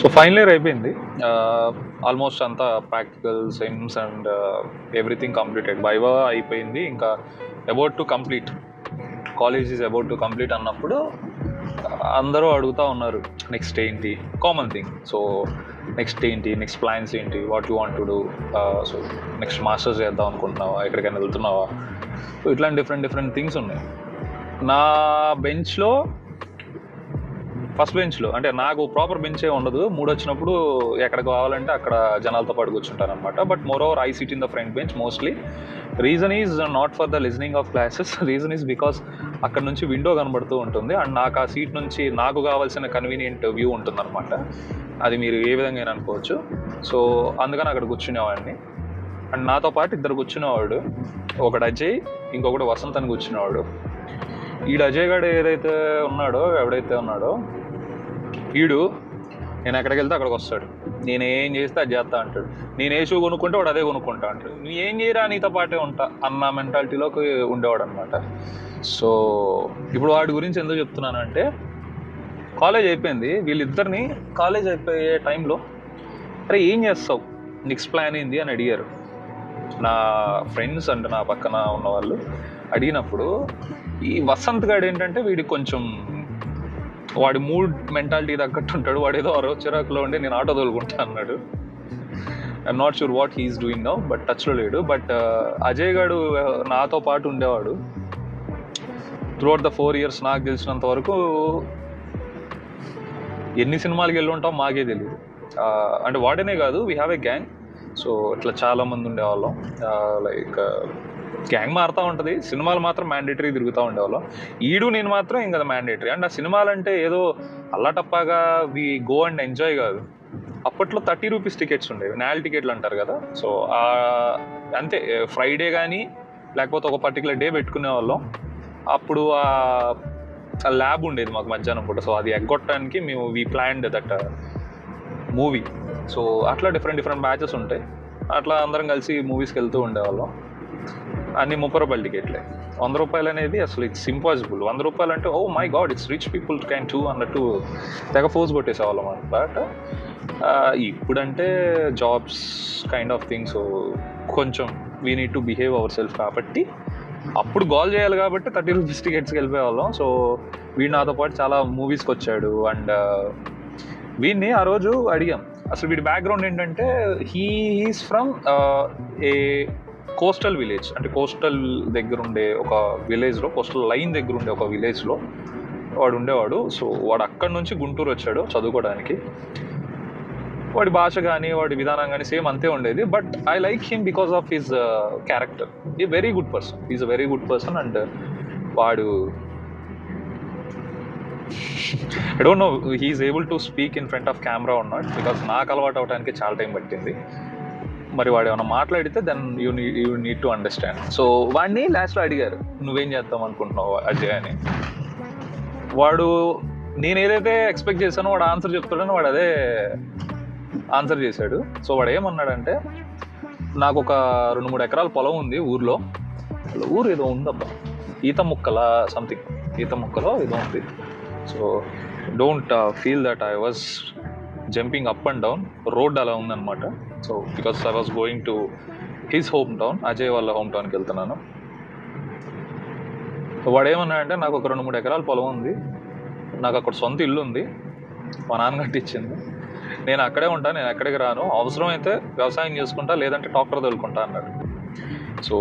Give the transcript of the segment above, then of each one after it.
So final year అయిపోయింది. Almost అంతా practical sems and everything completed. Viva అయిపోయింది. ఇంకా about to complete, college is about to complete అన్నప్పుడు అందరూ అడుగుతూ ఉన్నారు నెక్స్ట్ ఏంటి, కామన్ థింగ్. సో నెక్స్ట్ ఏంటి, నెక్స్ట్ ప్లాన్స్ ఏంటి, what you want to do, so next masters చేద్దాం అనుకుంటున్నావా, ఎక్కడికైనా వెళ్తున్నావా, సో ఇట్లాంటి డిఫరెంట్ థింగ్స్ ఉన్నాయి. నా బెంచ్లో, ఫస్ట్ బెంచ్లో అంటే నాకు ప్రాపర్ బెంచే ఉండదు. మూడు వచ్చినప్పుడు ఎక్కడ కావాలంటే అక్కడ జనాలతో పాటు కూర్చుంటాను అనమాట. But more over I SIT in the front bench mostly. Reason is not for the listening of classes, reason is because అక్కడ నుంచి విండో కనబడుతూ ఉంటుంది అండ్ నాకు ఆ సీట్ నుంచి నాకు కావాల్సిన కన్వీనియంట్ వ్యూ ఉంటుందన్నమాట. అది మీరు ఏ విధంగా అనుకోవచ్చు. సో అందుకని అక్కడ కూర్చునేవాడిని. అండ్ నాతో పాటు ఇద్దరు కూర్చునేవాడు, ఒకడు అజయ్, ఇంకొకటి వసంత్ అని కూర్చునేవాడు. ఈడు అజయ్ గారు ఎవడైతే ఉన్నాడో వీడు నేను ఎక్కడికి వెళ్తే అక్కడికి వస్తాడు. నేను ఏం చేస్తే అది చేస్తా అంటాడు. నేను ఏ షూ కొనుక్కుంటే వాడు అదే కొనుక్కుంటా అంటాడు. నువ్వు ఏం చేయరా నీతో పాటే ఉంటా అన్న మెంటాలిటీలోకి ఉండేవాడు అనమాట. సో ఇప్పుడు వాడి గురించి ఎందుకు చెప్తున్నానంటే, కాలేజ్ అయిపోయింది, వీళ్ళిద్దరిని కాలేజ్ అయిపోయే టైంలో అరే ఏం చేస్తావు, నెక్స్ట్ ప్లాన్ ఏంది అని అడిగారు నా ఫ్రెండ్స్ అండ్ నా పక్కన ఉన్న వాళ్ళు. అడిగినప్పుడు ఈ వసంత్ గాడు ఏంటంటే వీడికి కొంచెం వాడి మూడ్ మెంటాలిటీ తగ్గట్టు ఉంటాడు. వాడు ఏదో చిరాకులో ఉండి నేను ఆటో తోలుకుంటా అన్నాడు. I'm not sure what he's doing now, but టచ్లో లేడు. బట్ అజయ్ గాడు నాతో పాటు ఉండేవాడు త్రూఅవుట్ ద 4 years. నాకు తెలిసినంత వరకు ఎన్ని సినిమాలకి వెళ్ళి ఉంటాం మాకే తెలియదు. అంటే వాడనే కాదు, we have a gang. So ఇట్లా చాలామంది ఉండేవాళ్ళం. లైక్ గ్యాంగ్ మారుతూ ఉంటుంది, సినిమాలు మాత్రం మ్యాండేటరీ తిరుగుతూ ఉండేవాళ్ళం. ఈడు నేను మాత్రం ఇంకా మ్యాండేటరీ. అండ్ ఆ సినిమాలు అంటే ఏదో అల్లాటప్పాగా వి గో అండ్ ఎంజాయ్ కాదు. అప్పట్లో 30 rupees టికెట్స్ ఉండేవి, నాల్ టికెట్లు అంటారు కదా. సో అంతే, ఫ్రైడే కానీ లేకపోతే ఒక పర్టికులర్ డే పెట్టుకునే వాళ్ళం. అప్పుడు ఆ ల్యాబ్ ఉండేది మాకు మధ్యాహ్నం పూట. సో అది ఎగ్గొట్టడానికి మేము we planned that movie. So అట్లా డిఫరెంట్ బ్యాచెస్ ఉంటాయి. అట్లా అందరం కలిసి మూవీస్కి వెళ్తూ ఉండేవాళ్ళం. అన్ని 30 రూపాయల టికెట్లే. 100 రూపాయలు అనేది అసలు ఇట్స్ ఇంపాసిబుల్. 100 రూపాయలు అంటే oh my God, it's rich people can too అన్నట్టు తెగ ఫోర్స్ కొట్టేసేవాళ్ళం అనమాట. ఇప్పుడంటే జాబ్స్ కైండ్ ఆఫ్ థింగ్స్, కొంచెం we need to behave ourself కాబట్టి అప్పుడు గోల్ చేయాలి కాబట్టి 30 rupees టికెట్స్కి వెళ్ళిపోయేవాళ్ళం. సో వీడు నాతో పాటు చాలా మూవీస్కి వచ్చాడు. అండ్ వీడిని ఆ రోజు అడిగాం అసలు వీడి బ్యాక్గ్రౌండ్ ఏంటంటే, he's from a coastal village. అంటే కోస్టల్ దగ్గర ఉండే ఒక విలేజ్లో, కోస్టల్ లైన్ దగ్గర ఉండే ఒక విలేజ్లో వాడు ఉండేవాడు. సో వాడు అక్కడి నుంచి గుంటూరు వచ్చాడు చదువుకోవడానికి. వాడి భాష కానీ వాడి విధానం కానీ సేమ్ అంతే ఉండేది. But I like him because of his character. ఈ very good person, is a very good person. And వాడు I don't know he's able to speak in front of camera or not, because నాకు అలవాటు అవడానికి చాలా time పట్టింది. మరి వాడు ఏమైనా మాట్లాడితే then you need to understand. So వాడిని లాస్ట్లో అడిగారు నువ్వేం చేద్దాం అనుకుంటున్నావు అజయ్ అని. వాడు నేను ఏదైతే ఎక్స్పెక్ట్ చేశానో వాడు ఆన్సర్ చెప్తాడని వాడు అదే ఆన్సర్ చేశాడు. సో వాడు ఏమన్నాడంటే, నాకు ఒక 2-3 ఎకరాల పొలం ఉంది ఊర్లో. ఊరు ఏదో ఉందబ్బా, ఈత ముక్కలో ఏదో ఉంది. So don't feel that I was jumping up and down. Road అలా ఉందన్నమాట. So because I was going to his home town, Ajay వాళ్ళ హోమ్ టౌన్కి వెళ్తున్నాను. వాడు ఏమన్నాడంటే, నాకు ఒక 2-3 ఎకరాల పొలం ఉంది, నాకు అక్కడ సొంత ఇల్లు ఉంది, మా నాన్న కట్టించింది, నేను అక్కడే ఉంటాను, నేను ఎక్కడికి రాను, అవసరమైతే వ్యవసాయం చేసుకుంటా, లేదంటే ట్రాక్టర్ తోలుకుంటా అన్నాడు. సో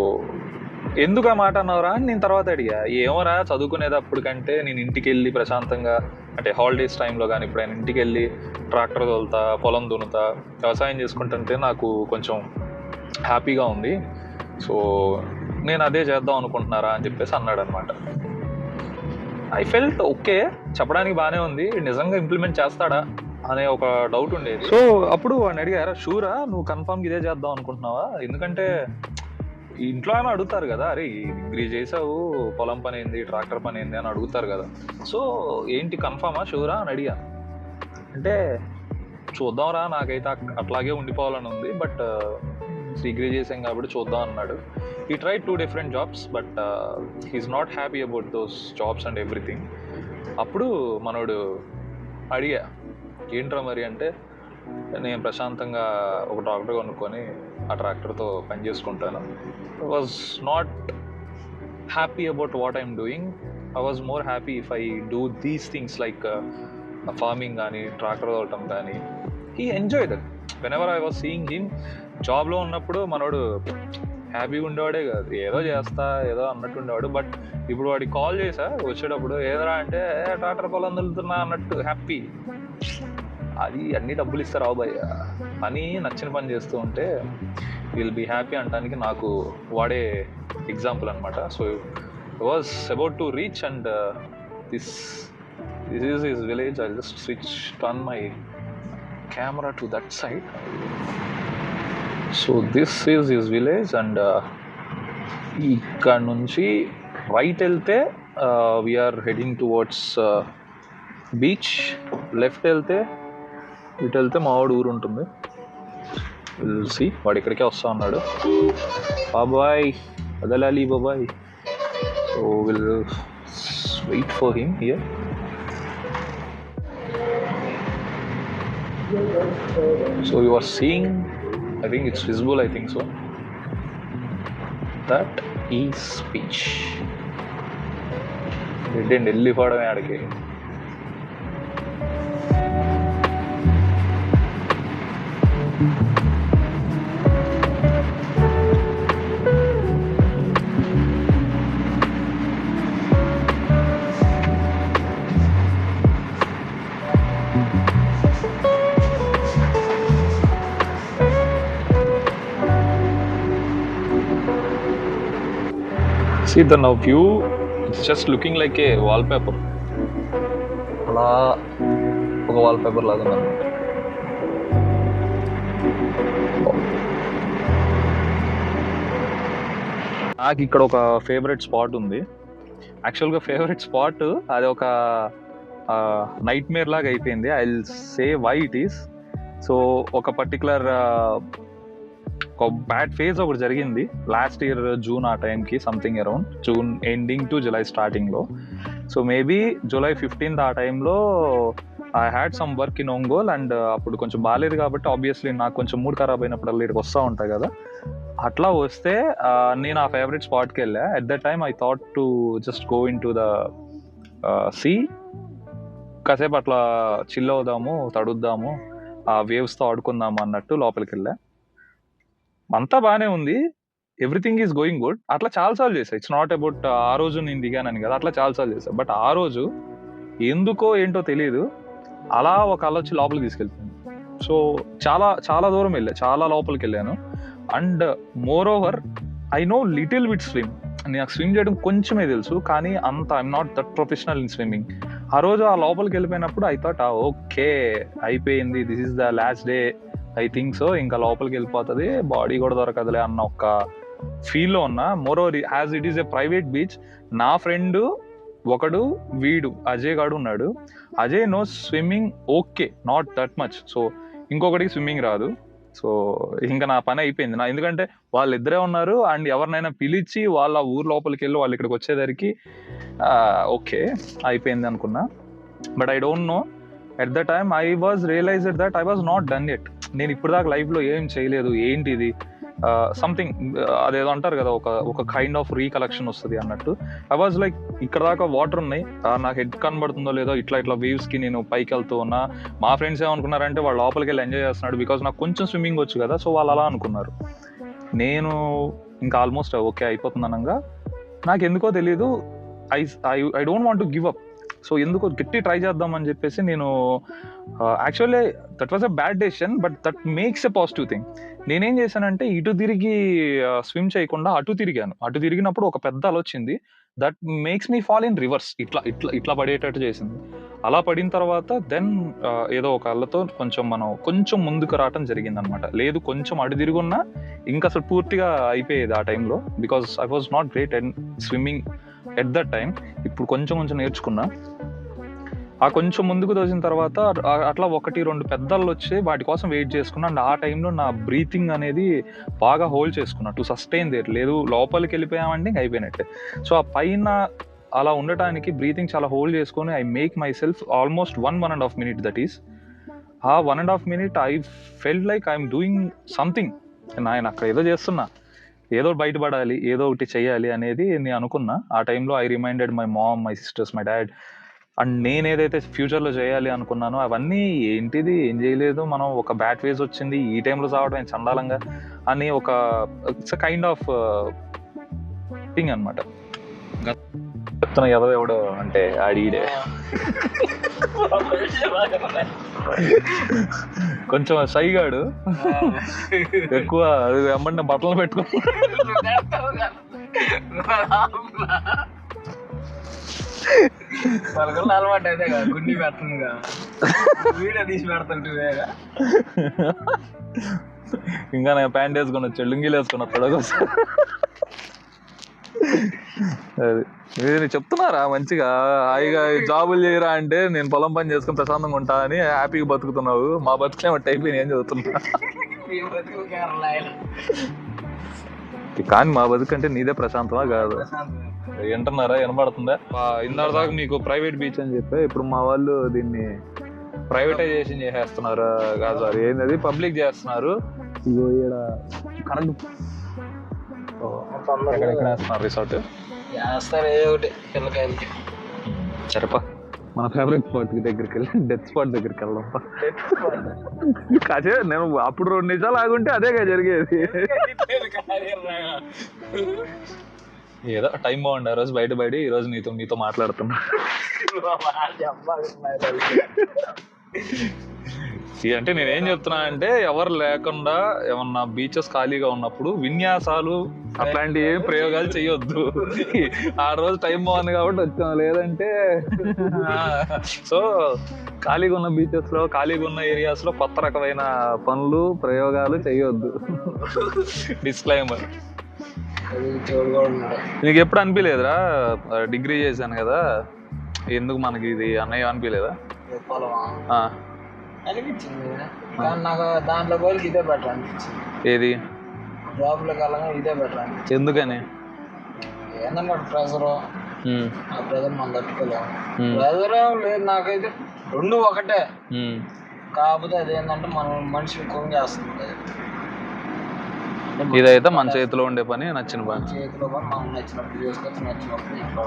ఎందుకు ఆ మాట అన్నావురా అని నేను తర్వాత అడిగా. ఏమోరా, చదువుకునేటప్పుడు కంటే నేను ఇంటికి వెళ్ళి ప్రశాంతంగా, అంటే హాలిడేస్ టైంలో కానీ ఇప్పుడైనా ఇంటికి వెళ్ళి ట్రాక్టర్ తోలుతా, పొలం దున్నుతా, వ్యవసాయం చేసుకుంటుంటే నాకు కొంచెం హ్యాపీగా ఉంది. సో నేను అదే చేద్దాం అనుకుంటున్నారా అని చెప్పేసి అన్నాడు అనమాట. ఐ ఫెల్ట్ ఓకే, చెప్పడానికి బాగానే ఉంది, నిజంగా ఇంప్లిమెంట్ చేస్తాడా అనే ఒక డౌట్ ఉండేది. సో అప్పుడు వాడిని అడిగారా, షూరా నువ్వు కన్ఫామ్గా ఇదే చేద్దాం అనుకుంటున్నావా? ఎందుకంటే ఇంట్లో అయినా అడుగుతారు కదా, అరే డిగ్రీ చేసావు, పొలం పని ఏంది, ట్రాక్టర్ పని ఏంది అని అడుగుతారు కదా. సో ఏంటి కన్ఫామా, షూరా అని అడిగా. అంటే చూద్దాంరా, నాకైతే అట్లాగే ఉండిపోవాలని ఉంది, బట్ డిగ్రీ చేసాం కాబట్టి చూద్దాం అన్నాడు. He tried 2 different jobs, but he's not happy about those jobs and everything. అప్పుడు మనోడు అడిగా, ఏంట్రా మరి అంటే, నేను ప్రశాంతంగా ఒక ట్రాక్టర్ కొనుక్కొని ఆ ట్రాక్టర్తో పని చేసుకుంటాను. I was not happy about what I'm doing. I was more happy if I do these things like farming కానీ ట్రాక్టర్ తోడటం కానీ. He enjoy that. When ever I was seeing him జాబ్లో ఉన్నప్పుడు మనోడు హ్యాపీగా ఉండేవాడే కాదు, ఏదో చేస్తా ఏదో అన్నట్టు ఉండేవాడు. బట్ ఇప్పుడు వాడికి కాల్ చేసా వచ్చేటప్పుడు ఏదరా అంటే ట్రాక్టర్ పొలం వెళ్తున్నా అన్నట్టు హ్యాపీ. అది అన్ని డబ్బులు ఇస్తారు బాయ్, పని నచ్చిన పని చేస్తూ ఉంటే విల్ బీ హ్యాపీ అనడానికి నాకు వాడే ఎగ్జాంపుల్ అనమాట. So I was about to reach and this is his village. I just switch turn my camera to that side. So this is his village and ఇక్కడ నుంచి రైట్ వెళ్తే we're heading towards beach. Left వెళ్తే ఇటు వెళ్తే మావాడు ఊరు ఉంటుంది. Will see. వాడు ఇక్కడికే వస్తా ఉన్నాడు. బాబాయ్ వదలాలి బాబాయ్. So will wait for him here. So you are seeing, I think it's visible, I think so. That is beach. Didn't వెళ్ళిపోవడమే ఆడికి. See the now view, it's just looking like a wallpaper. అలా ఒక wallpaper లాగా ఉందన్నమాట. నాకు ఇక్కడ ఒక favourite spot ఉంది. యాక్చువల్గా ఫేవరెట్ స్పాట్ అది ఒక నైట్ మేర్ లాగా అయిపోయింది. I will say why it is. So ఒక పర్టికులర్ ఒక బ్యాడ్ ఫేజ్ ఒకటి జరిగింది లాస్ట్ ఇయర్ జూన్ ఆ టైంకి, something around June ending to July స్టార్టింగ్లో. సో మేబీ జూలై 15th ఆ టైంలో I had some work in Ongole and అప్పుడు కొంచెం బాగాలేదు కాబట్టి ఆబ్వియస్లీ నాకు కొంచెం మూడ్ ఖరాబ్ అయినప్పుడు ఇక్కడికి వస్తూ ఉంటాయి కదా. అట్లా వస్తే నేను ఆ ఫేవరెట్ స్పాట్కి వెళ్ళా. At the time I thought to just go in to the sea, కాసేపు అట్లా చిల్ అవుదాము, తడుద్దాము, ఆ వేవ్స్తో ఆడుకుందాము అన్నట్టు లోపలికి వెళ్ళా. అంతా బాగానే ఉంది, ఎవ్రీథింగ్ ఈజ్ గోయింగ్ గుడ్. అట్లా చాలాసార్లు చేసా. ఇట్స్ నాట్ అబౌట్ ఆ రోజు నేను దిగానని కదా, అట్లా చాలాసార్లు చేసా. బట్ ఆ రోజు ఎందుకో ఏంటో తెలియదు, అలా ఒక అల వచ్చి లోపలికి తీసుకెళ్తుంది. సో చాలా చాలా దూరం వెళ్ళా, చాలా లోపలికి వెళ్ళాను. And more over I know little bit swim. నాకు స్విమ్ చేయడం కొంచెమే తెలుసు, కానీ అంత I'm not that professional in swimming. ఆ రోజు ఆ లోపలికి వెళ్ళిపోయినప్పుడు ఐ థాట్ ఓకే అయిపోయింది, this is the last day I think so, ఇంకా లోపలికి వెళ్ళిపోతుంది, బాడీ కూడా దొరకదులే అన్న ఒక ఫీల్లో ఉన్నా. Moreover as it is a private beach. నా ఫ్రెండ్ ఒకడు వీడు అజయ్ గాడు ఉన్నాడు. Ajay no swimming okay, not that much. So ఇంకొకటికి స్విమ్మింగ్ రాదు. సో ఇంకా నా పని అయిపోయింది నా, ఎందుకంటే వాళ్ళిద్దరే ఉన్నారు అండ్ ఎవరినైనా పిలిచి వాళ్ళ ఊరు లోపలికి వెళ్ళి వాళ్ళు ఇక్కడికి వచ్చేసరికి ఓకే అయిపోయింది అనుకున్నా. But I don't know, at the time I was realized that I was not done it. నేను ఇప్పుడు దాకా లైఫ్లో ఏం చేయలేదు, ఏంటిది సంథింగ్ అదేదో అంటారు కదా, ఒక కైండ్ ఆఫ్ రీకలెక్షన్ వస్తుంది అన్నట్టు. ఐ వాజ్ లైక్ ఇక్కడ దాకా వాటర్ ఉన్నాయి, నాకు హెడ్ కనబడుతుందో లేదో, ఇట్లా వేవ్స్కి నేను పైకి వెళ్తూ ఉన్నా. మా ఫ్రెండ్స్ ఏమనుకున్నారంటే వాళ్ళు లోపలికి వెళ్ళి ఎంజాయ్ చేస్తున్నాడు బికాజ్ నాకు కొంచెం స్విమ్మింగ్ వచ్చు కదా, సో వాళ్ళు అలా అనుకున్నారు. నేను ఇంకా ఆల్మోస్ట్ ఓకే అయిపోతుంది అనగా నాకు ఎందుకో తెలీదు, I don't want to give up. So ఎందుకో గట్టి ట్రై చేద్దామని చెప్పేసి నేను actually that was a bad decision, but that makes a positive thing. నేనేం చేశానంటే ఇటు తిరిగి స్విమ్ చేయకుండా అటు తిరిగాను. అటు తిరిగినప్పుడు ఒక పెద్ద అల వచ్చింది, that makes me fall in reverse, ఇట్లా పడేటట్టు చేసింది. అలా పడిన తర్వాత దెన్ ఏదో ఒక అల్లతో కొంచెం ముందుకు రావటం జరిగింది అనమాట. లేదు కొంచెం అటు తిరుగున్నా ఇంకా అసలు పూర్తిగా అయిపోయేది ఆ టైంలో, because I was not great and swimming at that time. ఇప్పుడు కొంచెం నేర్చుకున్నా. ఆ కొంచెం ముందుకు తోసిన తర్వాత అట్లా 1-2 పెద్దలు వచ్చి వాటి కోసం వెయిట్ చేసుకున్నా. అండ్ ఆ టైంలో నా బ్రీతింగ్ అనేది బాగా హోల్డ్ చేసుకున్నా టు సస్టైన్ దేర్. లేదు లోపలికి వెళ్ళిపోయామంటే ఇంక అయిపోయినట్టే. సో ఆ పైన అలా ఉండటానికి బ్రీతింగ్ చాలా హోల్డ్ చేసుకొని I make my self almost 1.5 minute that is. ఆ 1.5 minute I felt like I'm doing something. నేను అక్కడ ఏదో చేస్తున్నా, ఏదో బయటపడాలి, ఏదో ఒకటి చెయ్యాలి అనేది నేను అనుకున్నా. ఆ టైంలో I reminded my mom, my sisters, my dad. And నేను ఏదైతే ఫ్యూచర్లో చేయాలి అనుకున్నానో అవన్నీ ఏంటిది, ఏం చేయలేదు మనం, ఒక బ్యాడ్ ఫేజ్ వచ్చింది, ఈ టైంలో చావడం చండాలంగా అని ఒక ఇట్స్ కైండ్ ఆఫ్ థింగ్ అనమాట. చెప్తున్నా ఎవడో అంటే ఆడిడే కొంచెం సైగాడు, ఎక్కువ వెంబడిన బట్టలు పెట్టుకో. అలవాటు అయితే గుండి పెడుతుందిగా, వీడియో తీసి పెడుతుంటేగా. ఇంకా నేను ప్యాంట్ వేసుకుని వచ్చాడు, లుంగీలు వేసుకుని వస్తాడు. అది నేను చెప్తున్నారా మంచిగా హాయిగా జాబులు చేయరా అంటే నేను పొలం పని చేసుకుని ప్రశాంతంగా ఉంటా అని హ్యాపీగా బతుకుతున్నావు. మా బతుకులేమట్టి అయిపోయి నేను చదువుతున్నా. కానీ మా బతుకు అంటే నీదే ప్రశాంతమా కాదు? వింటున్నారా, వినబడుతుందా? ఇందాక మీకు ప్రైవేట్ బీచ్ అని చెప్పా, ఇప్పుడు మా వాళ్ళు దీన్ని ప్రైవేటైజేషన్ చేసేస్తున్నారు. కాదు సార్, ఏంటది పబ్లిక్ చేస్తున్నారు. ఇగో ఈడ కరెంట్ ఎక్కడెక్కడ వేస్తున్నారు రిసార్ట్. సరేపా, మన ఫేవరెట్ స్పాట్ దగ్గరికి వెళ్ళి డెత్ స్పాట్ దగ్గరికి వెళ్దాం. కాసే నేను అప్పుడు 2 నిమిషాలు ఆగుంటే అదేగా జరిగేది. ఏదో టైం బాగుండే ఆ రోజు బయటపడి ఈ రోజు మీతో మాట్లాడుతున్నా. అంటే నేనేం చెప్తున్నా అంటే, ఎవరు లేకుండా ఏమన్నా బీచెస్ ఖాళీగా ఉన్నప్పుడు విన్యాసాలు అట్లాంటి ఏం ప్రయోగాలు చేయొద్దు. ఆ రోజు టైం బాగుంది కాబట్టి వచ్చాం, లేదంటే సో ఖాళీగా ఉన్న బీచెస్ లో, ఖాళీగా ఉన్న ఏరియాస్ లో కొత్త రకమైన పనులు, ప్రయోగాలు చేయొద్దు. డిస్క్లైమర్. నీకు ఎప్పుడు అనిపించలేదురా, డిగ్రీ చేశాను కదా ఎందుకు మనకి ఇది అన్నయ్య అనిపించలేదా? అనిపించింది, కానీ నాకు దాంట్లో పోలికి ఇదే బెటర్ అనిపించింది. ఏది? జాబ్లోకి వెళ్ళగా ఇదే బెటర్ అనిపించింది. ఎందుకని? ఏంటంటే ప్రెజరు, ఆ ప్రెజర్ మనం తట్టుకోలేము. ప్రెజర్ లేదు నాకైతే, 2 ఒకటే. కాకపోతే అదేంటంటే మనం మనిషిని కొంగేస్తుంది. ఇదైతే మన చేతిలో ఉండే పని, నచ్చిన పని, చేతిలో పని మనం నచ్చినప్పుడు చేసుకోవచ్చు, నచ్చినప్పుడు ఇంట్లో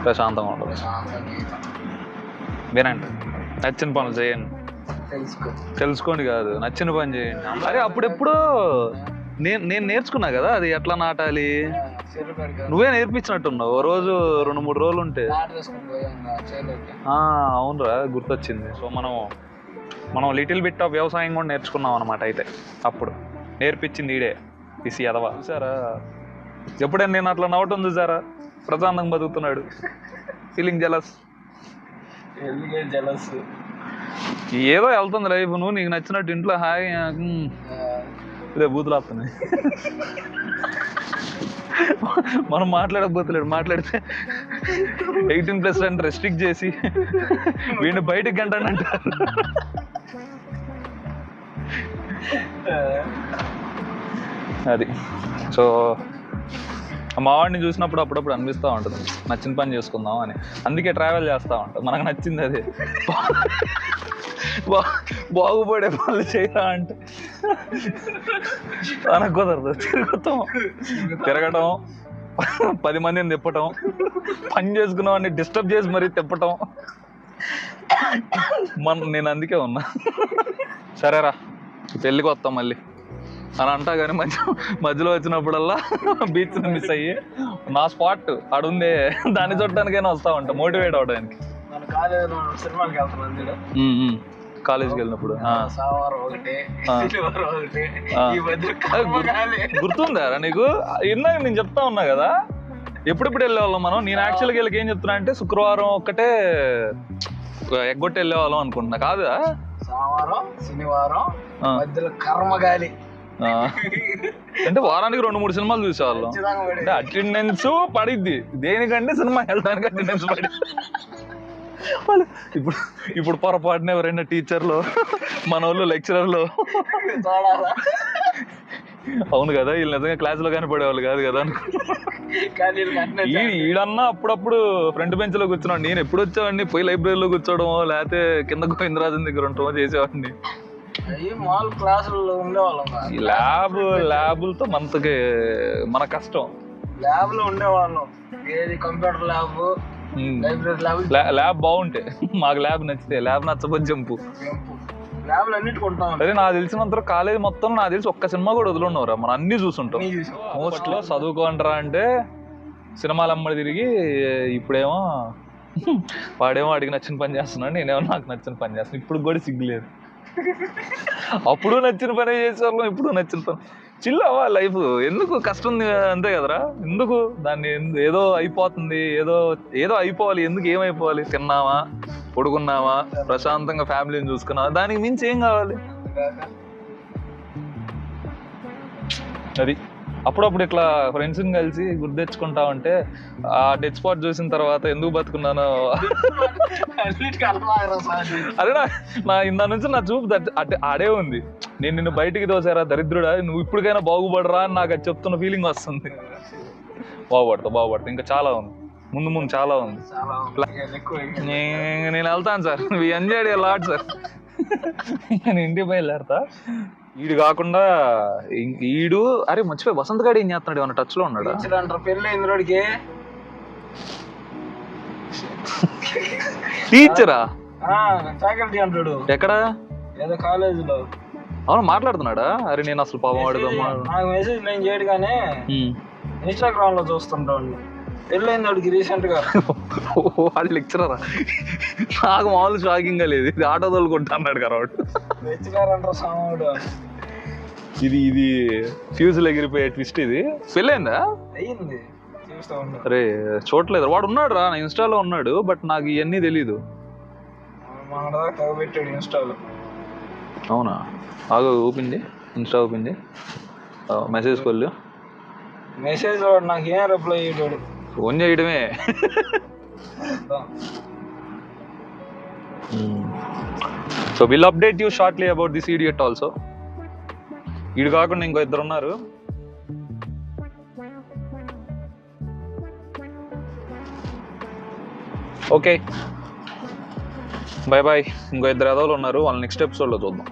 ప్రశాంతంగా ఉంటుంది. వినండి, నచ్చిన పనులు చేయండి, తెలుసుకోండి కాదు, నచ్చిన పని చేయండి. అరే అప్పుడెప్పుడు నేను నేర్చుకున్నా కదా అది ఎట్లా నాటాలి, నువ్వే నేర్పించినట్టున్నావు. ఓ రోజు 2-3 రోజులు ఉంటే. అవునరా, గుర్తొచ్చింది. సో మనం లిటిల్ బిట్ ఆఫ్ వ్యవసాయం కూడా నేర్చుకున్నాం అనమాట. అయితే అప్పుడు నేర్పించింది ఈడే, పిసి ఎదవా. చూసారా, ఎప్పుడైనా నేను అట్లా నవ్వటం చూసారా? ప్రశాంతంగా బతుకుతున్నాడు. Feeling jealous. ఏదో వెళ్తుంది లైఫ్, నువ్వు నీకు నచ్చినట్టు ఇంట్లో హాయ్. ఇదే బూతులు వస్తున్నాయి. మనం మాట్లాడకపోతలేడు, మాట్లాడితే 18+ అని రెస్ట్రిక్ట్ చేసి వీడిని బయటకు గంటని అంటారు. అది. సో మా వాడిని చూసినప్పుడు అప్పుడప్పుడు అనిపిస్తూ ఉంటుంది నచ్చిన పని చేసుకుందాం అని. అందుకే ట్రావెల్ చేస్తూ ఉంటాం, మనకు నచ్చింది అదే. బాగుపడే పనులు చేయరా అంటే మనకు కుదరదు. తిరగటం, 10 మందిని తిప్పటం, పని చేసుకున్న వాడిని డిస్టర్బ్ చేసి మరీ తిప్పటం. నేను అందుకే ఉన్నా. సరేరా, పెళ్ళికి వస్తాం మళ్ళీ అని అంటా, కానీ మధ్యలో వచ్చినప్పుడల్లా బీచ్ మిస్ అయ్యి నా స్పాట్ ఆడుందే దాన్ని చూడటానికైనా వస్తా ఉంటా, మోటివేట్ అవడానికి. కాలేజ్కి వెళ్ళినప్పుడు గుర్తుందారా నీకు? ఇందాక నేను చెప్తా ఉన్నా కదా ఎప్పుడెప్పుడు వెళ్ళేవాళ్ళం మనం. నేను యాక్చువల్గా వీళ్ళకి ఏం చెప్తున్నా అంటే, శుక్రవారం ఒక్కటే ఎగ్గొట్టి వెళ్ళేవాళ్ళం అనుకుంటున్నా. కాదా, సోమవారం శనివారం మధ్యలో కర్మగాలి అంటే వారానికి 2-3 సినిమాలు చూసేవాళ్ళం. అంటే అటెండెన్స్ పడిద్ది, దేనికంటే సినిమా వెళ్ళడానికి అటెండెన్స్ పడి. ఇప్పుడు పొరపాటున ఎవరైనా టీచర్లు, మన వాళ్ళు లెక్చరర్లు, అవును కదా, వీళ్ళు నిజంగా క్లాసులో కానీ పడేవాళ్ళు కాదు కదా అనుకో. కానీ వీళ్ళకి అట్నే ఈడన్నా అప్పుడప్పుడు ఫ్రంట్ బెంచ్ లో కూర్చున్నాడు. నేను ఎప్పుడు వచ్చేవాడిని పోయి లైబ్రరీలో కూర్చోవడమో లేకపోతే కింద గోవిందరాజన్ దగ్గర ఉంటామో చేసేవాడిని. అయ్యి మామూలు క్లాసుల్లో ఉండేవాళ్ళం. ఈ ల్యాబులతో మన కష్టం. ల్యాబ్ లో ఉండేవాళ్ళం. ఏది కంప్యూటర్ ల్యాబ్, లైబ్రరీ ల్యాబ్ బాగుంటే మాకు ల్యాబ్ నచ్చితే, ల్యాబ్ నచ్చకపోతే జంపు. ల్యాబ్లు అన్నిటికీ ఉంటాం. అదే నాకు తెలిసినంత కాలేజ్ మొత్తం నాకు తెలిసి ఒక్క సినిమా కూడా వదిలిన్నవరా, మనం అన్ని చూసుంటాం. మోస్ట్ లో చదువుకోంటారా అంటే సినిమాలు అమ్మడి తిరిగి, ఇప్పుడేమో వాడేమో వాడికి నచ్చిన పని చేస్తున్నాడు, నేనేమో నాకు నచ్చిన పని చేస్తున్నాను. ఇప్పుడు కూడా సిగ్గులేదు. అప్పుడు నచ్చిన పని చేసేవాళ్ళం, ఇప్పుడు నచ్చిన పని. చిల్ అవ్వాలి లైఫ్, ఎందుకు కష్టం అంతే కదరా. ఎందుకు దాన్ని ఏదో అయిపోతుంది, ఏదో అయిపోవాలి, ఎందుకు ఏమైపోవాలి? తిన్నామా, పడుకున్నామా, ప్రశాంతంగా ఫ్యామిలీని చూసుకున్నావా, దానికి మించి ఏం కావాలి? అది అప్పుడప్పుడు ఇట్లా ఫ్రెండ్స్ని కలిసి గుర్తు తెచ్చుకుంటా ఉంటే ఆ డెడ్ స్పాట్ చూసిన తర్వాత ఎందుకు బతుకున్నానో. అదే నా ఇందా నుంచి నా చూపు ఆడే ఉంది. నేను నిన్ను బయటికి తోసారా దరిద్రుడా, నువ్వు ఇప్పటికైనా బాగుపడరా అని నాకు అది చెప్తున్న ఫీలింగ్ వస్తుంది. బాగుపడతా ఇంకా చాలా ఉంది, ముందు చాలా ఉంది. నేను వెళ్తాను sir, we enjoyed a lot sir. నేను ఇంటికి బయలుదేరతా. ఈడు కాకుండా ఈడు, అరే మర్చిపోయి వసంత్ గాడు ఏం చేస్తున్నాడు, ఏమన్నా టచ్ లో ఉన్నాడా? పెళ్ళి ఇంద్రుడికి టీచరా, ఫ్యాకల్టీ అంటాడు. ఎక్కడ? ఏదో కాలేజ్ లో. అవును మాట్లాడుతున్నాడా? అరే నేను అసలు పాపం వాడుదమ్మా, నాకు మెసేజ్ నేను చేయడు కానీ ఇన్స్టాగ్రామ్ లో చూస్తుంటాడు. పెళ్ళైంది వాడికి రీసెంట్ గా. వాడు లెక్చరరా? నాకు మామూలు షాకింగ్ గా లేదు, ఇది ఆటో తోలుకుంటా అన్నాడు కదా వాడు. లెక్చరర్ సాముడు. ఇది ఫ్యూజులు ఎగిరిపోయే ట్విస్ట్. ఇది పెళ్ళైందా? అయ్యింది. అరే చూడలేదు, వాడు ఉన్నాడు రా, నా ఇన్స్టాలో ఉన్నాడు, బట్ నాకు ఇవన్నీ తెలీదు. పెట్టాడు ఇన్స్టాలో. అవునా? ఆగు, ఓపెన్ ఇన్స్టా ఓపెన్ మెసేజ్ కొల్లు. మెసేజ్ నాకు ఏం రిప్లై చేయడు, ఫోన్ చేయడమే. So will update you shortly about this idiot also. వీడు కాకుండా ఇంకో ఇద్దరు ఉన్నారు. Okay bye. ఇంకో ఇద్దరు ఎదవలు ఉన్నారు, వాళ్ళని నెక్స్ట్ ఎపిసోడ్లో చూద్దాం.